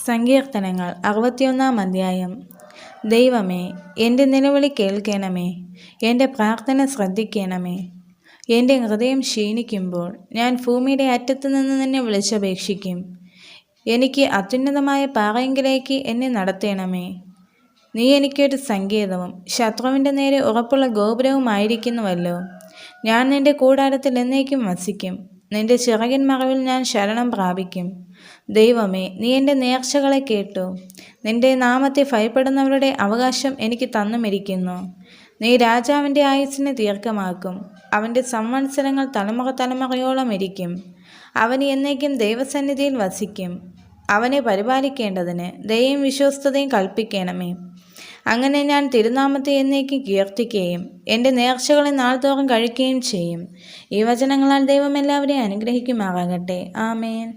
സങ്കീർത്തനങ്ങൾ 61 അധ്യായം. ദൈവമേ, എൻ്റെ നിലവിളി കേൾക്കണമേ, എൻ്റെ പ്രാർത്ഥന ശ്രദ്ധിക്കണമേ. എൻ്റെ ഹൃദയം ക്ഷീണിക്കുമ്പോൾ ഞാൻ ഭൂമിയുടെ അറ്റത്തു നിന്ന് നിന്നെ വിളിച്ചപേക്ഷിക്കും. എനിക്ക് അത്യുന്നതമായ പാറയെങ്കിലേക്ക് എന്നെ നടത്തണമേ. നീ എനിക്കൊരു സങ്കേതവും ശത്രുവിൻ്റെ നേരെ ഉറപ്പുള്ള ഗോപുരവുമായിരിക്കുന്നുവല്ലോ. ഞാൻ നിൻ്റെ കൂടാരത്തിൽ എന്നേക്കും വസിക്കും. നിന്റെ ചിറകിൻ മറവിൽ ഞാൻ ശരണം പ്രാപിക്കും. ദൈവമേ, നീ എൻ്റെ നേർച്ചകളെ കേട്ടു. നിന്റെ നാമത്തെ ഭയപ്പെടുന്നവരുടെ അവകാശം എനിക്ക് തന്നുമിരിക്കുന്നു. നീ രാജാവിൻ്റെ ആയുസ്സിനെ ദീർഘമാക്കും. അവൻ്റെ സംവത്സരങ്ങൾ തലമുറ തലമുറയോളം ഇരിക്കും. അവൻ എന്നേക്കും ദൈവസന്നിധിയിൽ വസിക്കും. അവനെ പരിപാലിക്കേണ്ടതിന് ദയയും വിശ്വസ്തതയും കൽപ്പിക്കണമേ. അങ്ങനെ ഞാൻ തിരുനാമത്തെ എന്നേക്കും കീർത്തിക്കുകയും എൻ്റെ നേർച്ചകളെ നാൾതോറും കഴിക്കുകയും ചെയ്യും. ഈ വചനങ്ങളാൽ ദൈവം എല്ലാവരെയും അനുഗ്രഹിക്കുമാറാകട്ടെ. ആമേൻ.